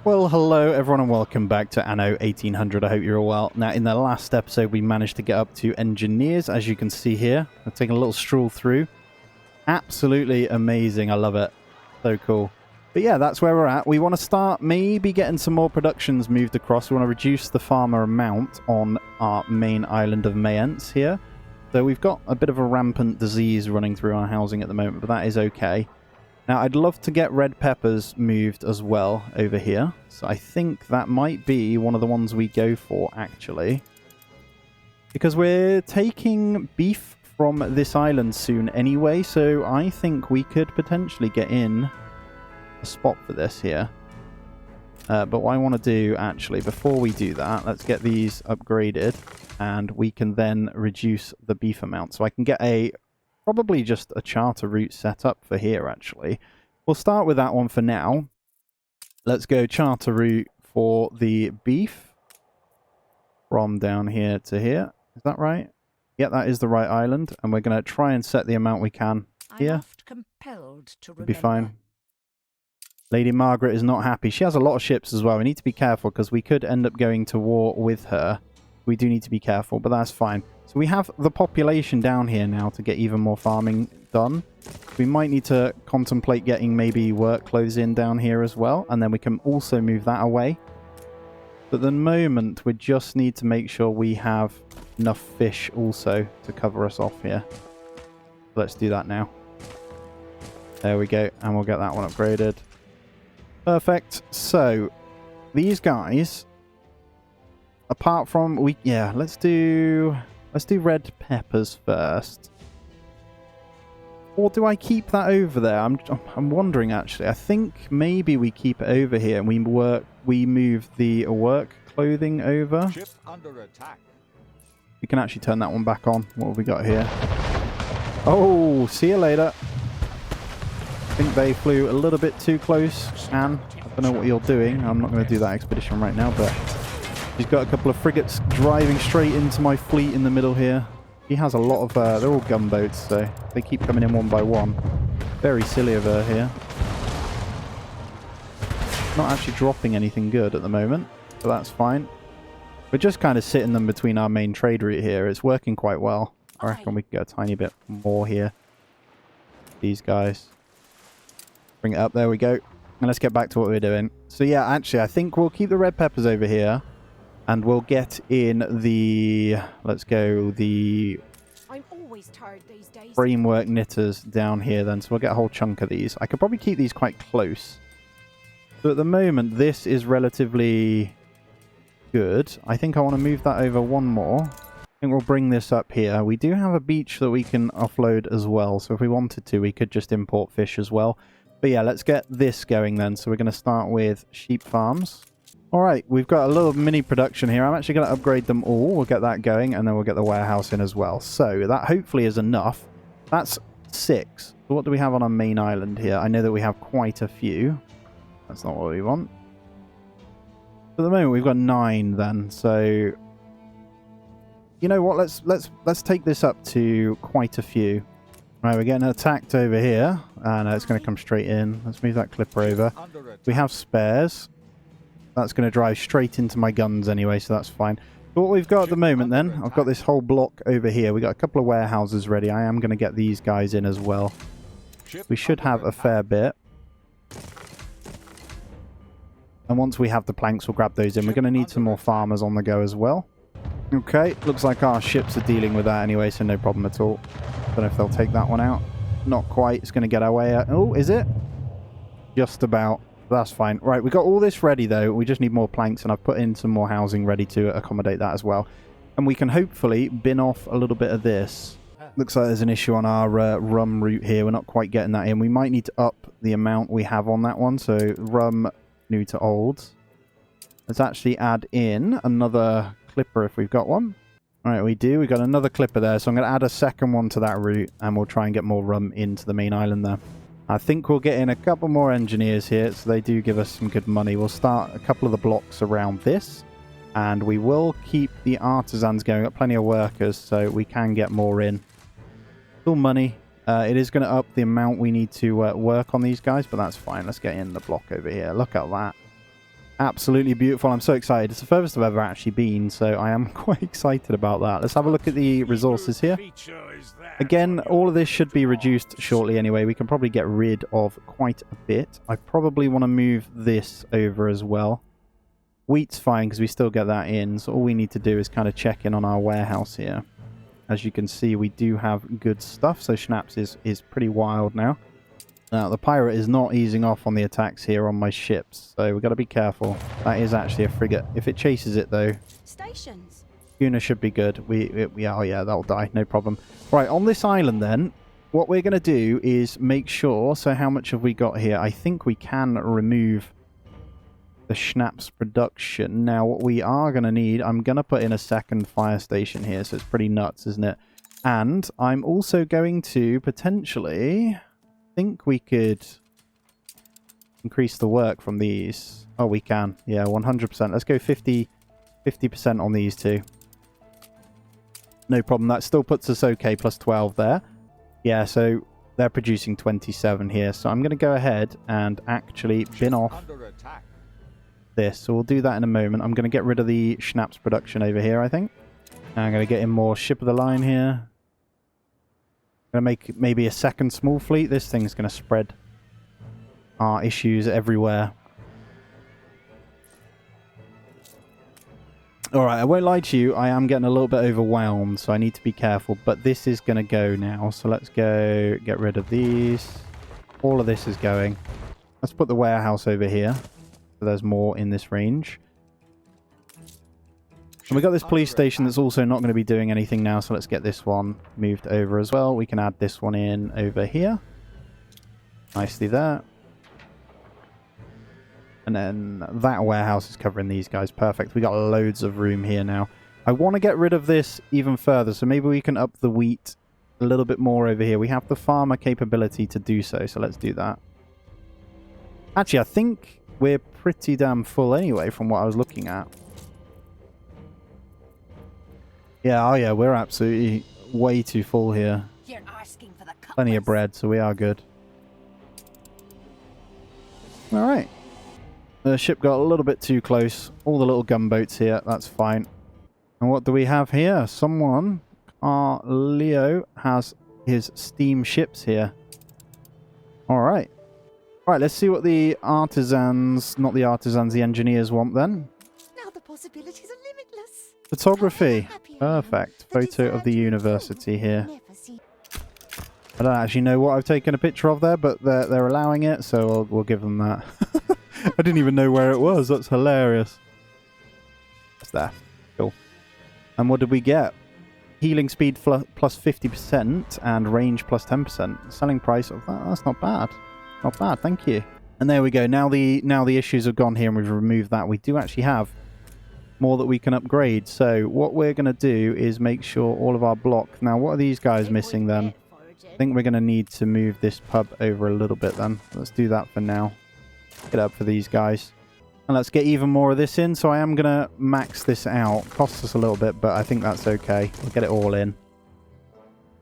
Well, hello everyone and welcome back to Anno 1800. I hope you're all well. Now, in the last episode, we managed to get up to engineers, as you can see here. I've taken a little stroll through. Absolutely amazing. I love it. So cool. But yeah, that's where we're at. We want to start maybe getting some more productions moved across. We want to reduce the farmer amount on our main island of Mayence here. So we've got a bit of a rampant disease running through our housing at the moment, but that is okay. Now, I'd love to get red peppers moved as well over here. So I think that might be one of the ones we go for, actually. Because we're taking beef from this island soon anyway, so I think we could potentially get in a spot for this here. But what I want to do, actually, before we do that, let's get these upgraded, and we can then reduce the beef amount. So I can get a... probably just a charter route set up for here, actually. We'll start with that one for now. Let's go charter route for the beef. From down here to here. Is that right? Yeah, that is the right island. And we're going to try and set the amount we can here. Compelled to be fine. Lady Margaret is not happy. She has a lot of ships as well. We need to be careful because we could end up going to war with her. We do need to be careful, but that's fine. So we have the population down here now to get even more farming done. We might need to contemplate getting maybe work clothes in down here as well, and then we can also move that away. But at the moment, we just need to make sure we have enough fish also to cover us off here. Let's do that now. There we go, and we'll get that one upgraded. Perfect. So, these guys, apart from... let's do red peppers first. Or do I keep that over there? I'm wondering, actually. I think maybe we keep it over here and we move the work clothing over. Ship under attack. We can actually turn that one back on. What have we got here? Oh, see you later. I think they flew a little bit too close, Anne. I don't know what you're doing. I'm not going to do that expedition right now, but she's got a couple of frigates driving straight into my fleet in the middle here. He has a lot of... they're all gunboats, so they keep coming in one by one. Very silly of her here. Not actually dropping anything good at the moment, so that's fine. We're just kind of sitting them between our main trade route here. It's working quite well. I reckon we can get a tiny bit more here. These guys. Bring it up. There we go. And let's get back to what we're doing. So yeah, actually, I think we'll keep the red peppers over here. And we'll get in the... let's go, the... I'm always tired these days. Framework knitters down here then. So we'll get a whole chunk of these. I could probably keep these quite close. So at the moment, this is relatively good. I think I want to move that over one more. I think we'll bring this up here. We do have a beach that we can offload as well. So if we wanted to, we could just import fish as well. But yeah, let's get this going then. So we're going to start with sheep farms. Alright, we've got a little mini production here. I'm actually going to upgrade them all. We'll get that going, and then we'll get the warehouse in as well. So, that hopefully is enough. That's 6. So what do we have on our main island here? I know that we have quite a few. That's not what we want. At the moment, we've got 9 then. So, you know what? Let's take this up to quite a few. Right, we're getting attacked over here. And it's going to come straight in. Let's move that clipper over. We have spares. That's going to drive straight into my guns anyway, so that's fine. But what we've got at the moment then, I've got this whole block over here. We've got a couple of warehouses ready. I am going to get these guys in as well. We should have a fair bit. And once we have the planks, we'll grab those in. We're going to need some more farmers on the go as well. Okay, looks like our ships are dealing with that anyway, so no problem at all. Don't know if they'll take that one out. Not quite. It's going to get our way out. Oh, is it? Just about. That's fine. Right, we got all this ready, though. We just need more planks, and I've put in some more housing ready to accommodate that as well. And we can hopefully bin off a little bit of this. Looks like there's an issue on our rum route here. We're not quite getting that in. We might need to up the amount we have on that one. So, rum, new to old. Let's actually add in another clipper if we've got one. All right, we do. We've got another clipper there. So, I'm going to add a second one to that route, and we'll try and get more rum into the main island there. I think we'll get in a couple more engineers here, so they do give us some good money. We'll start a couple of the blocks around this, and we will keep the artisans going. Got plenty of workers, so we can get more in. Still money. It is going to up the amount we need to work on these guys, but that's fine. Let's get in the block over here. Look at that. Absolutely beautiful. I'm so excited. It's the furthest I've ever actually been, so I am quite excited about that. Let's have a look at the resources here. Again, all of this should be reduced shortly anyway. We can probably get rid of quite a bit. I probably want to move this over as well. Wheat's fine because we still get that in, so all we need to do is kind of check in on our warehouse here. As you can see, we do have good stuff, so Schnapps is pretty wild now. Now, the pirate is not easing off on the attacks here on my ships, so we've got to be careful. That is actually a frigate. If it chases it, though, Stations. schooner should be good. Oh yeah, that'll die, no problem. Right, on this island then, what we're going to do is make sure, so how much have we got here? I think we can remove the Schnapps production. Now, what we are going to need, I'm going to put in a second fire station here, so it's pretty nuts, isn't it? And I'm also going to potentially... think we could increase the work from these. Oh, we can. Yeah, 100%. Let's go 50% on these two. No problem. That still puts us okay, plus 12 there. Yeah, so they're producing 27 here. So I'm going to go ahead and actually bin off this. So we'll do that in a moment. I'm going to get rid of the Schnapps production over here, I think. I'm going to get in more ship of the line here. Gonna make maybe a second small fleet. This thing's gonna spread our issues everywhere. Alright, I won't lie to you, I am getting a little bit overwhelmed, so I need to be careful, but this is gonna go now. So let's go get rid of these. All of this is going. Let's put the warehouse over here, so there's more in this range. And we got this police station that's also not going to be doing anything now, so let's get this one moved over as well. We can add this one in over here. Nicely there. And then that warehouse is covering these guys. Perfect. We got loads of room here now. I want to get rid of this even further, so maybe we can up the wheat a little bit more over here. We have the farmer capability to do so, so let's do that. Actually, I think we're pretty damn full anyway from what I was looking at. Yeah, oh yeah, we're absolutely way too full here. You're asking for the Plenty of bread, so we are good. Alright. The ship got a little bit too close. All the little gunboats here, that's fine. And what do we have here? Someone, Leo, has his steam ships here. Alright. Alright, let's see what the artisans, not the artisans, the engineers want then. Now the possibilities are limitless. Photography. Perfect. Photo of the university here. I don't actually know what I've taken a picture of there, but they're allowing it, so we'll give them that. I didn't even know where it was. That's hilarious. It's there. Cool. And what did we get? Healing speed plus 50% and range plus 10%. Selling price of that. That's not bad. Not bad. Thank you. And there we go. Now the issues have gone here and we've removed that. We do actually have more that we can upgrade. So what we're going to do is make sure all of our block... Now, what are these guys missing then? I think we're going to need to move this pub over a little bit then. Let's do that for now. Get up for these guys. And let's get even more of this in. So I am going to max this out. Costs us a little bit, but I think that's okay. We'll get it all in.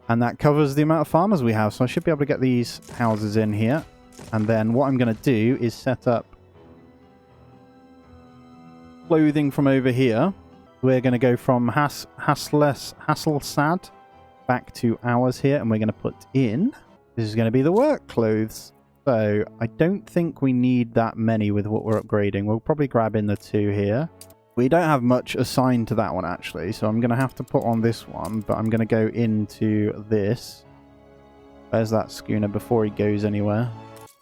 And that covers the amount of farmers we have. So I should be able to get these houses in here. And then what I'm going to do is set up clothing from over here. We're going to go from Hasselstad back to ours here, and we're going to put in, this is going to be the work clothes. So I don't think we need that many with what we're upgrading. We'll probably grab in the 2 here. We don't have much assigned to that one actually, so I'm going to have to put on this one, but I'm going to go into this. Where's that schooner before he goes anywhere?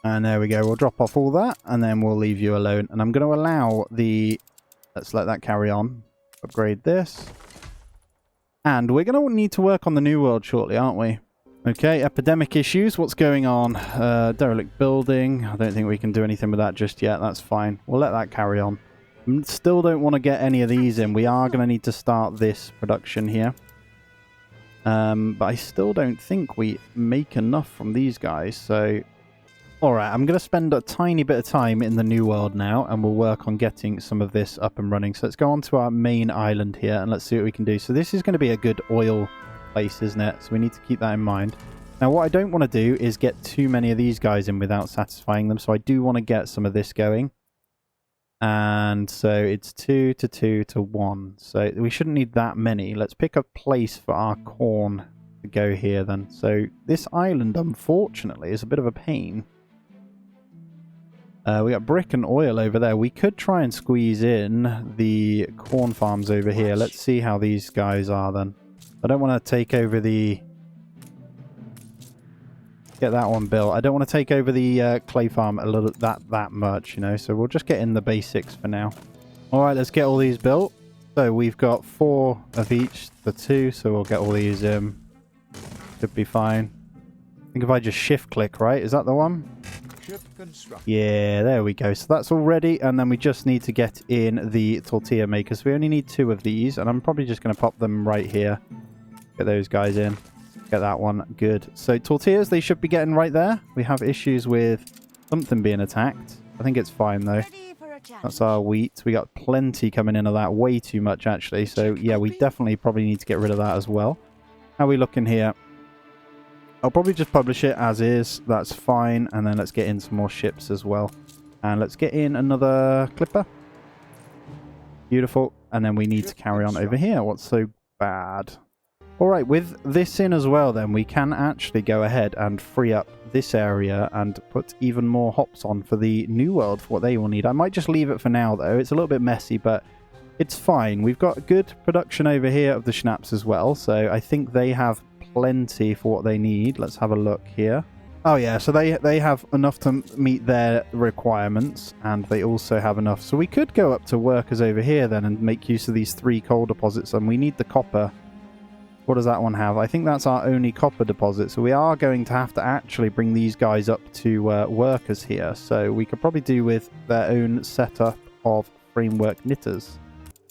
And there we go. We'll drop off all that, and then we'll leave you alone. And I'm going to allow the... Let's let that carry on. Upgrade this. And we're going to need to work on the New World shortly, aren't we? Okay, epidemic issues. What's going on? Derelict building. I don't think we can do anything with that just yet. That's fine. We'll let that carry on. Still don't want to get any of these in. We are going to need to start this production here. But I still don't think we make enough from these guys. So... Alright, I'm going to spend a tiny bit of time in the New World now, and we'll work on getting some of this up and running. So let's go on to our main island here, and let's see what we can do. So this is going to be a good oil place, isn't it? So we need to keep that in mind. Now, what I don't want to do is get too many of these guys in without satisfying them, so I do want to get some of this going. And so it's 2 to 2 to 1. So we shouldn't need that many. Let's pick a place for our corn to go here then. So this island, unfortunately, is a bit of a pain. We got brick and oil over there. We could try and squeeze in the corn farms over here. Let's see how these guys are then. I don't want to take over the... Get that one built. I don't want to take over the clay farm a little that much, you know. So we'll just get in the basics for now. All right, let's get all these built. So we've got 4 of each, the 2. So we'll get all these. Should be fine. I think if I just shift click, right? Is that the one? Yeah, there we go. So that's all ready, and then we just need to get in the tortilla makers. We only need 2 of these, and I'm probably just going to pop them right here. Get those guys in. Get that one. Good. So tortillas, they should be getting right there. We have issues with something being attacked. I think it's fine, though. That's our wheat. We got plenty coming in of that. Way too much, actually. So, yeah, we definitely probably need to get rid of that as well. How are we looking here? I'll probably just publish it as is. That's fine. And then let's get in some more ships as well. And let's get in another clipper. Beautiful. And then we need to carry on over here. What's so bad? Alright, with this in as well then, we can actually go ahead and free up this area and put even more hops on for the new world for what they will need. I might just leave it for now though. It's a little bit messy, but it's fine. We've got good production over here of the schnapps as well, so I think they have plenty for what they need. Let's have a look here. Oh yeah, so they have enough to meet their requirements, and they also have enough. So we could go up to workers over here then and make use of these 3 coal deposits, and we need the copper. What does that one have? I think that's our only copper deposit. So we are going to have to actually bring these guys up to workers here. So we could probably do with their own setup of framework knitters.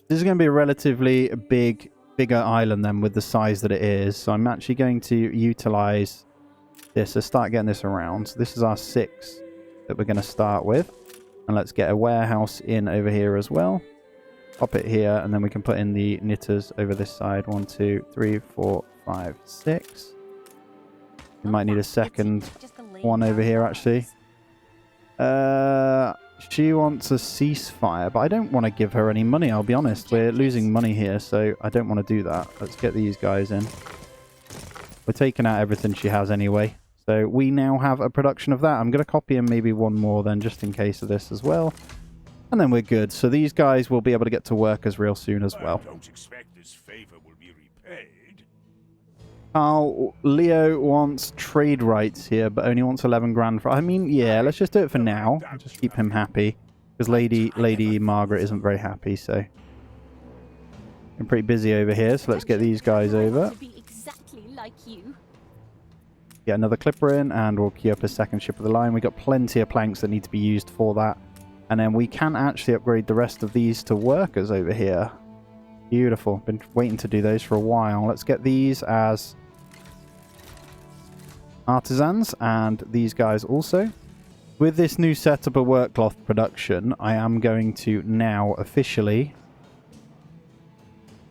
This is going to be a relatively bigger island then with the size that it is. So I'm actually going to utilize this to start getting this around. So this is our 6 that we're going to start with. And let's get a warehouse in over here as well. Pop it here, and then we can put in the knitters over this side. 1, 2, 3, 4, 5, 6. We might need a second one over here, actually. She wants a ceasefire, but I don't want to give her any money, I'll be honest. We're losing money here, so I don't want to do that. Let's get these guys in. We're taking out everything she has anyway. So we now have a production of that. I'm going to copy in maybe one more then, just in case of this as well. And then we're good. So these guys will be able to get to workers real soon as well. I don't expect this favor will be repaid. Leo wants trade rights here, but only wants 11 grand for... I mean, yeah, let's just do it for now. Just keep him happy. Because Lady Margaret isn't very happy, so... I'm pretty busy over here, so let's get these guys over. Get another clipper in, and we'll queue up a second ship of the line. We've got plenty of planks that need to be used for that. And then we can actually upgrade the rest of these to workers over here. Beautiful. Been waiting to do those for a while. Let's get these as artisans, and these guys also. With this new setup of work cloth production, I am going to now officially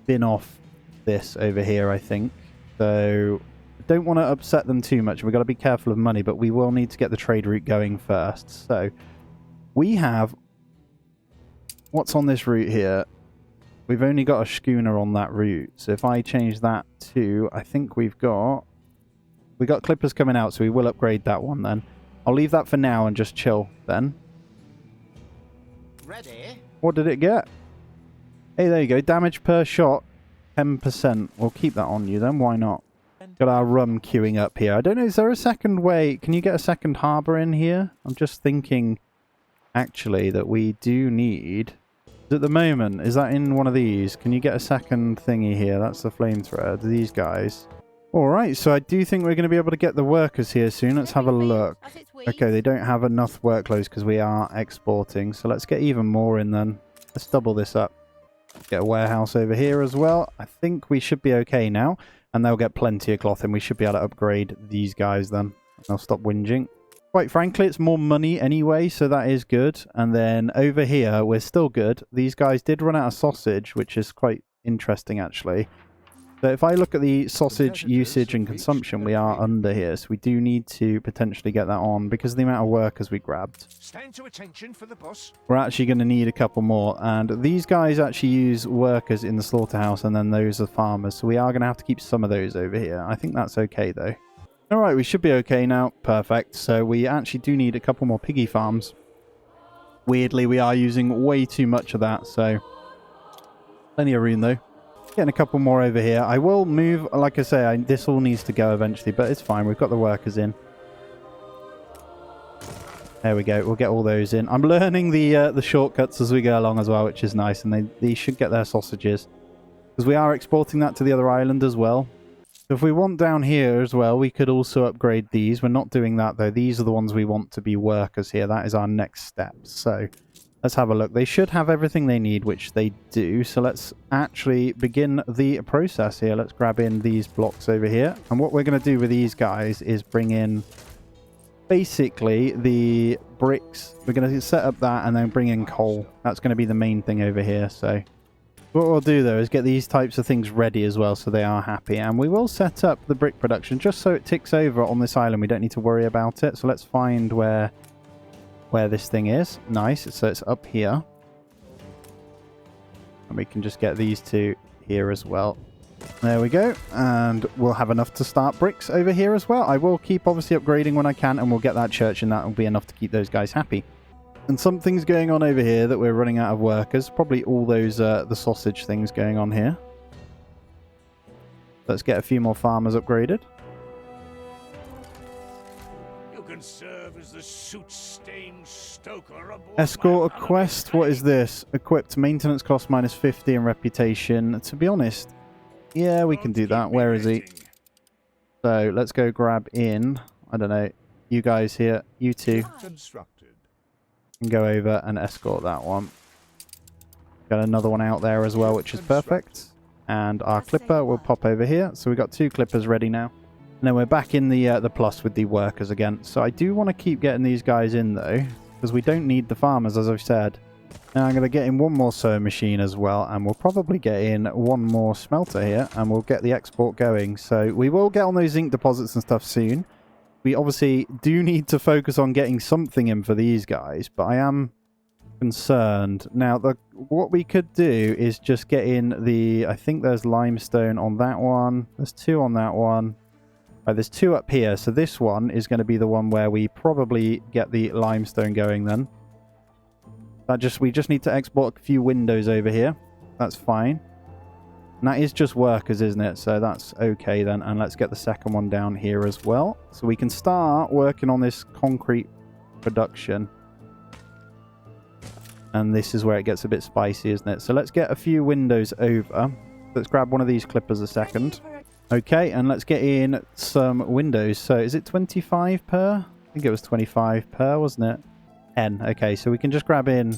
bin off this over here, I think. So I don't want to upset them too much. We've got to be careful of money, but we will need to get the trade route going first. So we have... What's on this route here? We've only got a schooner on that route. So if I change that to... I think we've got... We got clippers coming out, so we will upgrade that one then. I'll leave that for now and just chill then. Ready? What did it get? Hey, there you go. Damage per shot, 10%. We'll keep that on you then. Why not? Got our rum queuing up here. I don't know, is there a second way? Can you get a second harbour in here? I'm just thinking... Actually, that we do need... At the moment, is that in one of these? Can you get a second thingy here? That's the flamethrower. These guys. Alright, so I do think we're going to be able to get the workers here soon. Let's have a look. Okay, they don't have enough workloads because we are exporting. So let's get even more in then. Let's double this up. Get a warehouse over here as well. I think we should be okay now. And they'll get plenty of cloth and we should be able to upgrade these guys then. They'll stop whinging. Quite frankly, it's more money anyway, so that is good. And then over here, we're still good. These guys did run out of sausage, which is quite interesting, actually. So if I look at the sausage usage and consumption, we are under here. So we do need to potentially get that on because of the amount of workers we grabbed. Stand to attention for the boss. We're actually going to need a couple more. And these guys actually use workers in the slaughterhouse, and then those are farmers. So we are going to have to keep some of those over here. I think that's okay, though. All right, we should be okay now. Perfect. So we actually do need a couple more piggy farms. Weirdly, we are using way too much of that. So plenty of room, though. Getting a couple more over here. I will move, like I say, this all needs to go eventually, but it's fine. We've got the workers in. There we go. We'll get all those in. I'm learning the shortcuts as we go along as well, which is nice. And they should get their sausages. Because we are exporting that to the other island as well. So if we want down here as well, we could also upgrade these. We're not doing that, though. These are the ones we want to be workers here. That is our next step. So let's have a look. They should have everything they need, which they do. So let's actually begin the process here. Let's grab in these blocks over here. And what we're going to do with these guys is bring in basically the bricks. We're going to set up that and then bring in coal. That's going to be the main thing over here. So what we'll do, though, is get these types of things ready as well so they are happy. And we will set up the brick production just so it ticks over on this island. We don't need to worry about it. So let's find where this thing is. Nice. So it's up here. And we can just get these two here as well. There we go. And we'll have enough to start bricks over here as well. I will keep obviously upgrading when I can, and we'll get that church, and that will be enough to keep those guys happy. And something's going on over here that we're running out of workers. Probably all those the sausage things going on here. Let's get a few more farmers upgraded. You can serve as the soot-stained stoker aboard Escort a my quest. What is this? Equipped. Maintenance cost -50 and reputation. To be honest, yeah, we can do that. Where is he? So let's go grab in. I don't know. You guys here. You two. Constructed. And go over and escort that one. Got another one out there as well, which is perfect. And our clipper will pop over here. So we've got 2 clippers ready now. And then we're back in the plus with the workers again. So I do want to keep getting these guys in, though, because we don't need the farmers, as I've said. Now I'm going to get in one more sewing machine as well, and we'll probably get in one more smelter here, and we'll get the export going. So we will get on those zinc deposits and stuff soon. We obviously do need to focus on getting something in for these guys, but I am concerned. Now, what we could do is just get in the... I think there's limestone on that one. There's 2 on that one. Right, there's 2 up here, so this one is going to be the one where we probably get the limestone going then. We just need to export a few windows over here. That's fine. And that is just workers, isn't it? So that's okay then. And let's get the second one down here as well. So we can start working on this concrete production. And this is where it gets a bit spicy, isn't it? So let's get a few windows over. Let's grab one of these clippers a second. Okay, and let's get in some windows. So is it 25 per? I think it was 25 per, wasn't it? 10. Okay, so we can just grab in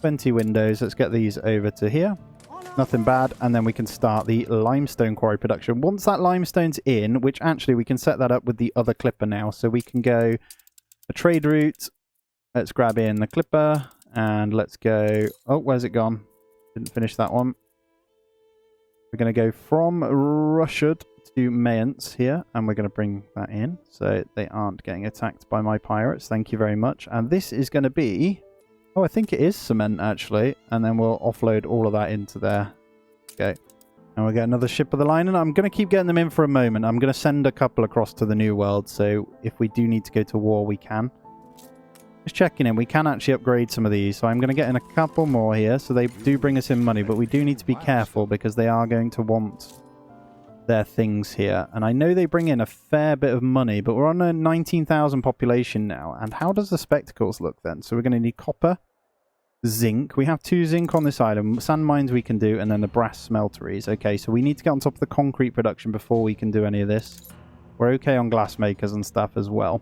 20 windows. Let's get these over to here. Nothing bad. And then we can start the limestone quarry production. Once that limestone's in, which actually we can set that up with the other clipper now. So we can go a trade route. Let's grab in the clipper and let's go... Oh, where's it gone? Didn't finish that one. We're going to go from Russia to Mayence here, and we're going to bring that in so they aren't getting attacked by my pirates. Thank you very much. And this is going to be... Oh, I think it is cement, actually. And then we'll offload all of that into there. Okay. And we'll get another ship of the line. And I'm going to keep getting them in for a moment. I'm going to send a couple across to the New World, so if we do need to go to war, we can. Just checking in. We can actually upgrade some of these. So I'm going to get in a couple more here. So they do bring us in money, but we do need to be careful because they are going to want their things here. And I know they bring in a fair bit of money, but we're on a 19,000 population now. And how does the spectacles look then? So we're going to need copper, zinc. We have 2 zinc on this island. Sand mines we can do, and then the brass smelteries. Okay, so we need to get on top of the concrete production before we can do any of this. We're okay on glass makers and stuff as well.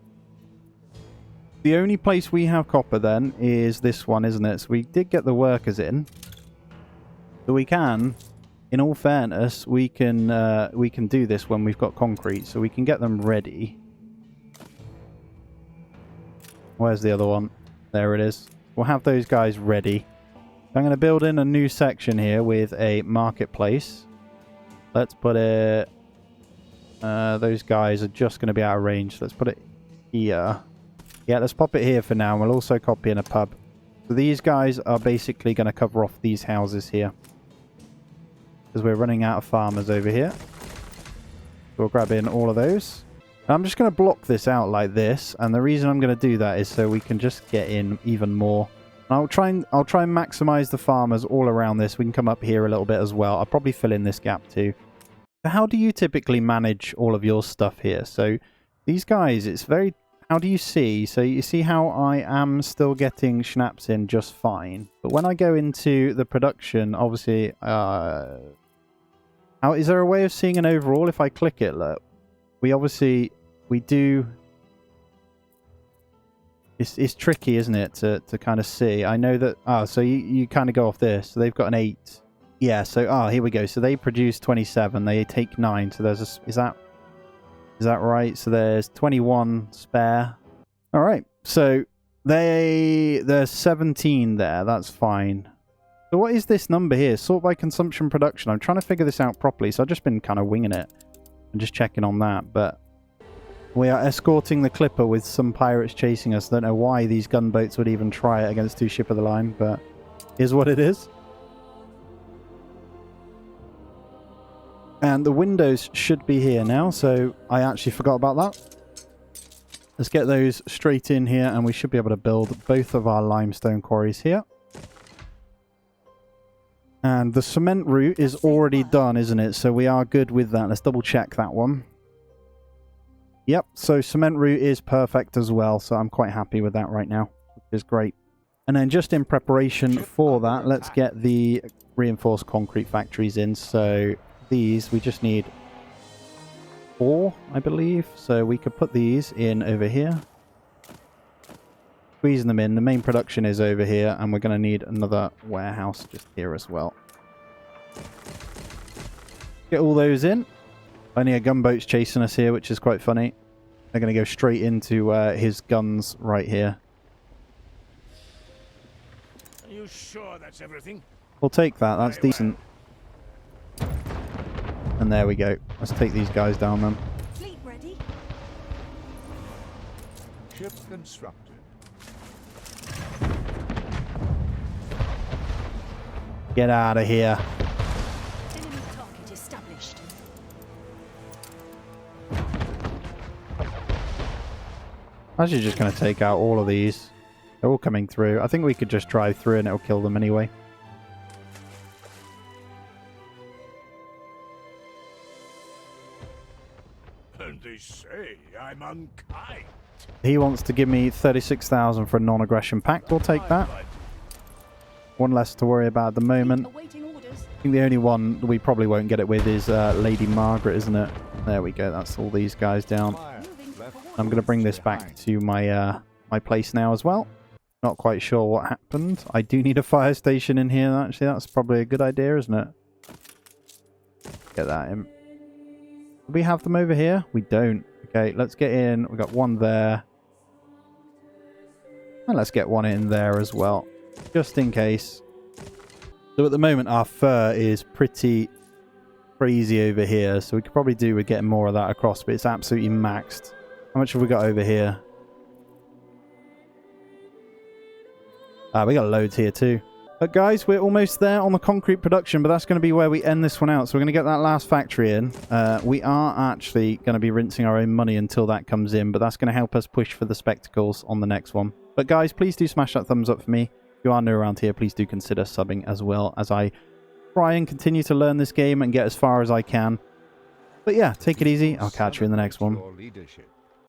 The only place we have copper then is this one, isn't it? So we did get the workers in. So we can, in all fairness, we can do this when we've got concrete. So we can get them ready. Where's the other one? There it is. We'll have those guys ready. I'm going to build in a new section here with a marketplace. Let's put it... those guys are just going to be out of range. Let's put it here. Yeah, let's pop it here for now. We'll also copy in a pub. So these guys are basically going to cover off these houses here. Because we're running out of farmers over here. We'll grab in all of those. I'm just going to block this out like this, and the reason I'm going to do that is so we can just get in even more. And I'll try and maximize the farmers all around this. We can come up here a little bit as well. I'll probably fill in this gap too. So how do you typically manage all of your stuff here? So these guys, it's very... How do you see? So you see how I am still getting schnapps in just fine. But when I go into the production, obviously... how is there a way of seeing an overall if I click it? Look, we obviously... We do... It's tricky, isn't it, to kind of see. I know that... Ah, so you kind of go off this. So they've got an 8. Yeah, so... here we go. So they produce 27. They take 9. So there's a... Is that right? So there's 21 spare. All right. So there's 17 there. That's fine. So what is this number here? Sort by consumption production. I'm trying to figure this out properly. So I've just been kind of winging it and just checking on that. But... We are escorting the Clipper with some pirates chasing us. Don't know why these gunboats would even try it against 2 ship of the line, but here's what it is. And the windows should be here now, so I actually forgot about that. Let's get those straight in here, and we should be able to build both of our limestone quarries here. And the cement route is already done, isn't it? So we are good with that. Let's double check that one. Yep, so cement route is perfect as well, so I'm quite happy with that right now, which is great. And then just in preparation for that, let's get the reinforced concrete factories in. So these, we just need 4, I believe. So we could put these in over here. Squeezing them in. The main production is over here, and we're going to need another warehouse just here as well. Get all those in. Only a gunboat's chasing us here, which is quite funny. They're going to go straight into his guns right here. Are you sure that's everything? We'll take that. That's decent. And there we go. Let's take these guys down then. Fleet ready. Ship constructed. Get out of here. Enemy target established. Actually just going to take out all of these. They're all coming through. I think we could just drive through and it'll kill them anyway. And they say I'm unkind. He wants to give me 36,000 for a non-aggression pact. We'll take that. One less to worry about at the moment. Awaiting orders. I think the only one we probably won't get it with is Lady Margaret, isn't it? There we go. That's all these guys down. I'm going to bring this back to my my place now as well. Not quite sure what happened. I do need a fire station in here, actually. That's probably a good idea, isn't it? Get that in. Do we have them over here? We don't. Okay, let's get in. We've got one there. And let's get one in there as well, just in case. So at the moment, our fur is pretty crazy over here, so we could probably do with getting more of that across, but it's absolutely maxed. How much have we got over here? We got loads here too. But guys, we're almost there on the concrete production, but that's going to be where we end this one out. So we're going to get that last factory in. We are actually going to be rinsing our own money until that comes in, but that's going to help us push for the spectacles on the next one. But guys, please do smash that thumbs up for me. If you are new around here, please do consider subbing as well, as I try and continue to learn this game and get as far as I can. But yeah, take it easy. I'll catch you in the next one.